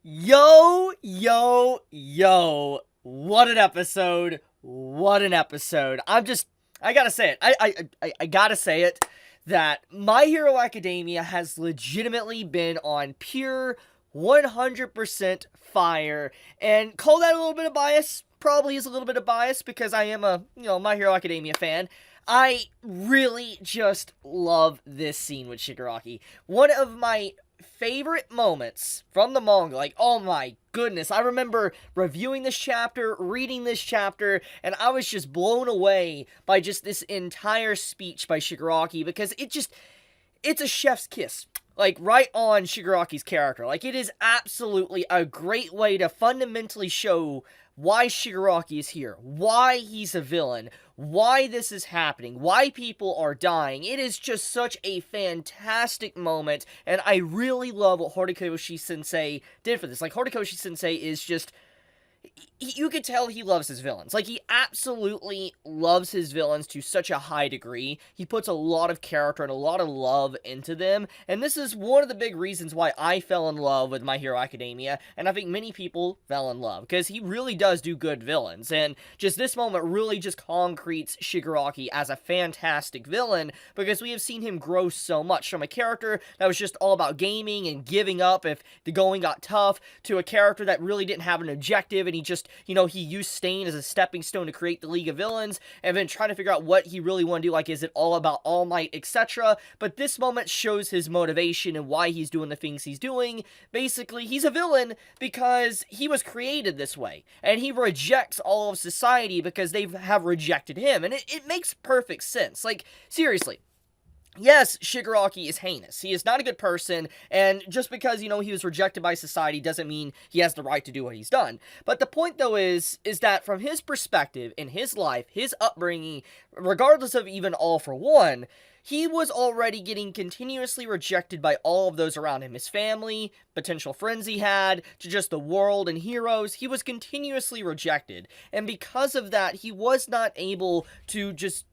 Yo, yo, yo. What an episode. What an episode. I gotta say it. I gotta say it that My Hero Academia has legitimately been on pure 100% fire. And call that a little bit of bias. Probably is a little bit of bias because I am a, My Hero Academia fan. I really just love this scene with Shigaraki. One of my favorite moments from the manga. Like, oh my goodness. I remember reviewing this chapter, reading this chapter, and I was just blown away by just this entire speech by Shigaraki because it's a chef's kiss. Like, right on Shigaraki's character. Like, it is absolutely a great way to fundamentally show why Shigaraki is here, why he's a villain, why this is happening, why people are dying. It is just such a fantastic moment, and I really love what Horikoshi Sensei did for this. Like, Horikoshi Sensei is just... you could tell he loves his villains. Like, he absolutely loves his villains to such a high degree. He puts a lot of character and a lot of love into them, and this is one of the big reasons why I fell in love with My Hero Academia, and I think many people fell in love, because he really does do good villains, and just this moment really just concretes Shigaraki as a fantastic villain, because we have seen him grow so much, from a character that was just all about gaming and giving up if the going got tough, to a character that really didn't have an objective, and he just, he used Stain as a stepping stone to create the League of Villains, and then trying to figure out what he really wanted to do, like, is it all about All Might, etc., but this moment shows his motivation and why he's doing the things he's doing. Basically, he's a villain because he was created this way, and he rejects all of society because they have rejected him, and it makes perfect sense. Like, seriously. Yes, Shigaraki is heinous. He is not a good person, and just because, he was rejected by society doesn't mean he has the right to do what he's done. But the point, though, is that from his perspective, in his life, his upbringing, regardless of even All for One, he was already getting continuously rejected by all of those around him. His family, potential friends he had, to just the world and heroes. He was continuously rejected. And because of that, he was not able to just,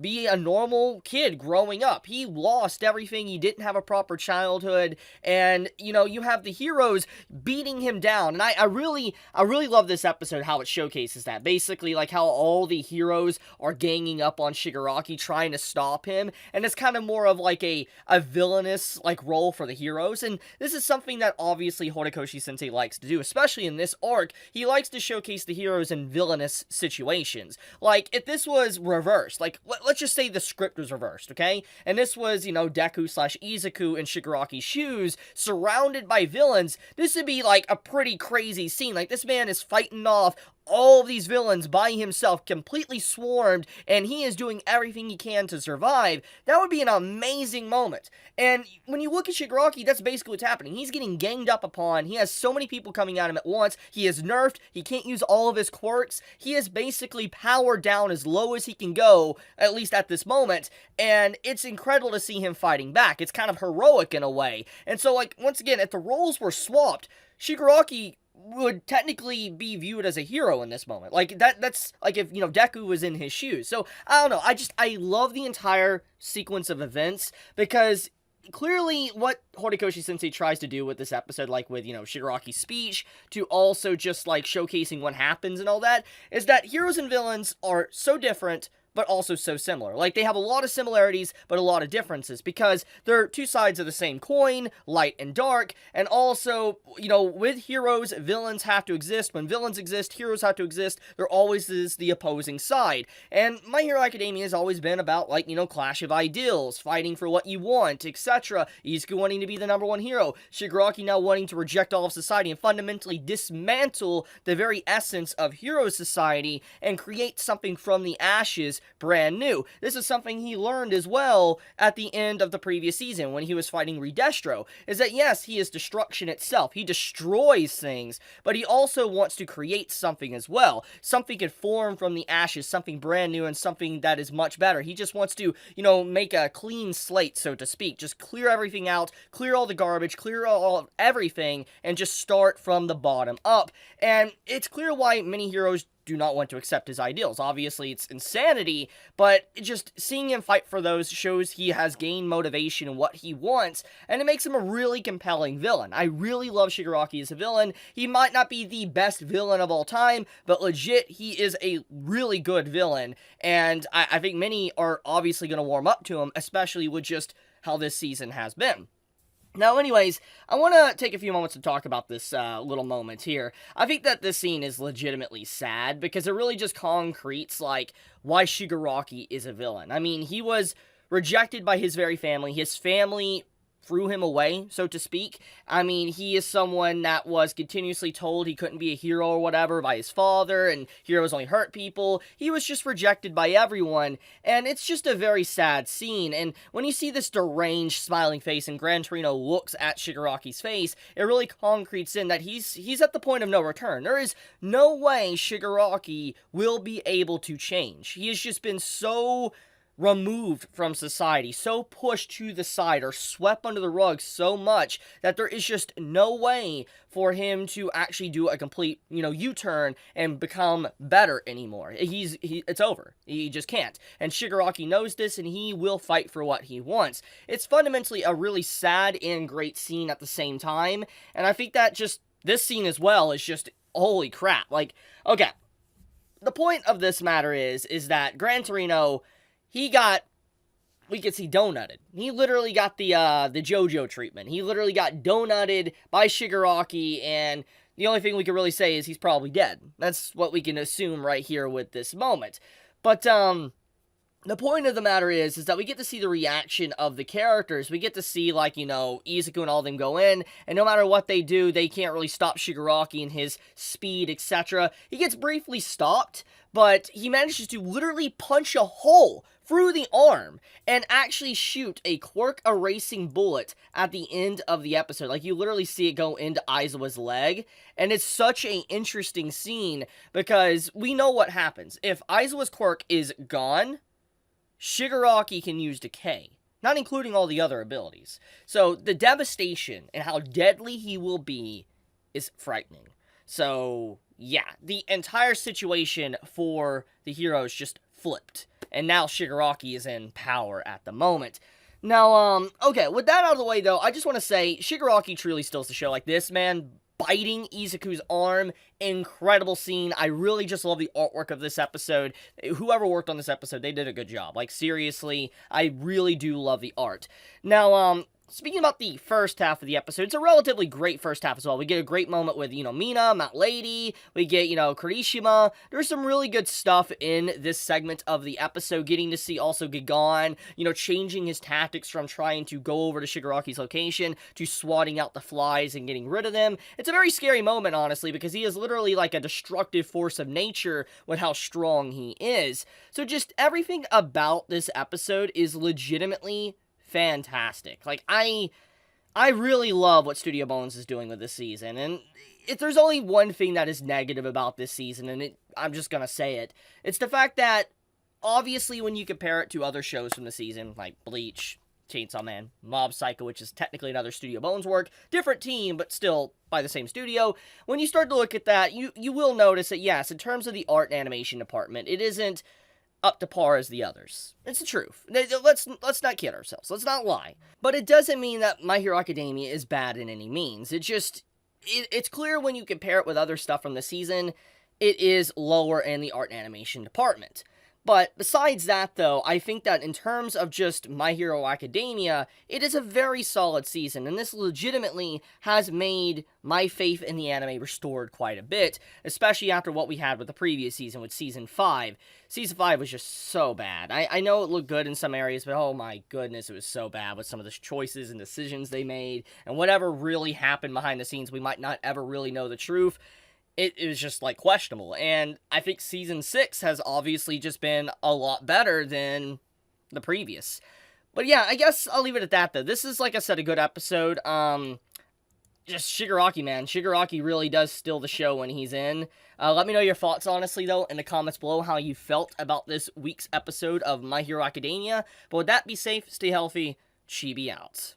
be a normal kid growing up. He lost everything. He didn't have a proper childhood. And, you have the heroes beating him down. And I really love this episode, how it showcases that. Basically, like, how all the heroes are ganging up on Shigaraki, trying to stop him. And it's kind of more of like a villainous like role for the heroes, and this is something that obviously Horikoshi Sensei likes to do, especially in this arc. He likes to showcase the heroes in villainous situations. Like, if this was reversed, like, let's just say the script was reversed, okay? And this was, Deku/Izuku in Shigaraki's shoes, surrounded by villains, this would be like a pretty crazy scene. Like, this man is fighting off all of these villains by himself, completely swarmed, and he is doing everything he can to survive. That would be an amazing moment. And when you look at Shigaraki, that's basically what's happening. He's getting ganged up upon. He has so many people coming at him at once. He is nerfed. He can't use all of his quirks. He is basically powered down as low as he can go, at least at this moment, and it's incredible to see him fighting back. It's kind of heroic in a way. And so, like, once again, if the roles were swapped, Shigaraki would technically be viewed as a hero in this moment. Like, that's like if, Deku was in his shoes. So, I don't know, I love the entire sequence of events, because clearly what Horikoshi Sensei tries to do with this episode, like with, Shigaraki's speech, to also just, like, showcasing what happens and all that, is that heroes and villains are so different, but also so similar. Like, they have a lot of similarities, but a lot of differences, because they're two sides of the same coin, light and dark, and also, with heroes, villains have to exist. When villains exist, heroes have to exist. There always is the opposing side. And My Hero Academia has always been about, like, clash of ideals, fighting for what you want, etc. Izuku wanting to be the #1 hero, Shigaraki now wanting to reject all of society and fundamentally dismantle the very essence of hero society and create something from the ashes brand new. This is something he learned as well at the end of the previous season when he was fighting Redestro, is that yes, he is destruction itself. He destroys things, but he also wants to create something as well. Something can form from the ashes, something brand new and something that is much better. He just wants to, make a clean slate, so to speak. Just clear everything out, clear all the garbage, clear all of everything, and just start from the bottom up. And it's clear why many heroes do not want to accept his ideals. Obviously, it's insanity, but just seeing him fight for those shows he has gained motivation in what he wants, and it makes him a really compelling villain. I really love Shigaraki as a villain. He might not be the best villain of all time, but legit, he is a really good villain, and I think many are obviously going to warm up to him, especially with just how this season has been. Now, anyways, I want to take a few moments to talk about this little moment here. I think that this scene is legitimately sad, because it really just concretes, like, why Shigaraki is a villain. I mean, he was rejected by his very family. His family threw him away, so to speak. I mean, he is someone that was continuously told he couldn't be a hero or whatever by his father, and heroes only hurt people. He was just rejected by everyone, and it's just a very sad scene. And when you see this deranged smiling face and Gran Torino looks at Shigaraki's face, it really concretes in that he's at the point of no return. There is no way Shigaraki will be able to change. He has just been so removed from society, so pushed to the side or swept under the rug so much that there is just no way for him to actually do a complete, U-turn and become better anymore. It's over. He just can't. And Shigaraki knows this, and he will fight for what he wants. It's fundamentally a really sad and great scene at the same time, and I think that just this scene as well is just, holy crap. Like, okay, the point of this matter is that Gran Torino, we could see donutted. He literally got the JoJo treatment. He literally got donutted by Shigaraki, and the only thing we can really say is he's probably dead. That's what we can assume right here with this moment. But, the point of the matter is that we get to see the reaction of the characters. We get to see, like, Izuku and all them go in, and no matter what they do, they can't really stop Shigaraki and his speed, etc. He gets briefly stopped, but he manages to literally punch a hole through the arm and actually shoot a quirk-erasing bullet at the end of the episode. Like, you literally see it go into Aizawa's leg, and it's such an interesting scene because we know what happens. If Aizawa's quirk is gone, Shigaraki can use Decay, not including all the other abilities. So the devastation and how deadly he will be is frightening. So yeah, the entire situation for the heroes just flipped, and now Shigaraki is in power at the moment. Now, okay, with that out of the way though, I just want to say, Shigaraki truly steals the show. Like, this man biting Izuku's arm, incredible scene. I really just love the artwork of this episode. Whoever worked on this episode, they did a good job. Like, seriously, I really do love the art. Now, speaking about the first half of the episode, it's a relatively great first half as well. We get a great moment with, Mina, Mount Lady. We get, Kirishima. There's some really good stuff in this segment of the episode. Getting to see also Gigan, changing his tactics from trying to go over to Shigaraki's location to swatting out the flies and getting rid of them. It's a very scary moment, honestly, because he is literally like a destructive force of nature with how strong he is. So just everything about this episode is legitimately fantastic. Like, I really love what Studio Bones is doing with this season, and if there's only one thing that is negative about this season, and I'm just gonna say it, it's the fact that, obviously, when you compare it to other shows from the season, like Bleach, Chainsaw Man, Mob Psycho, which is technically another Studio Bones work, different team, but still by the same studio, when you start to look at that, you will notice that, yes, in terms of the art and animation department, it isn't up to par as the others. It's the truth. Let's not kid ourselves. Let's not lie. But it doesn't mean that My Hero Academia is bad in any means. It's clear when you compare it with other stuff from the season, it is lower in the art and animation department. But besides that, though, I think that in terms of just My Hero Academia, it is a very solid season, and this legitimately has made my faith in the anime restored quite a bit, especially after what we had with the previous season, with Season 5. Season 5 was just so bad. I know it looked good in some areas, but oh my goodness, it was so bad with some of the choices and decisions they made, and whatever really happened behind the scenes, we might not ever really know the truth. It was just, like, questionable, and I think Season 6 has obviously just been a lot better than the previous. But yeah, I guess I'll leave it at that, though. This is, like I said, a good episode. Just Shigaraki, man. Shigaraki really does steal the show when he's in. Let me know your thoughts, honestly, though, in the comments below, how you felt about this week's episode of My Hero Academia. But with that, be safe, stay healthy, Chibi out.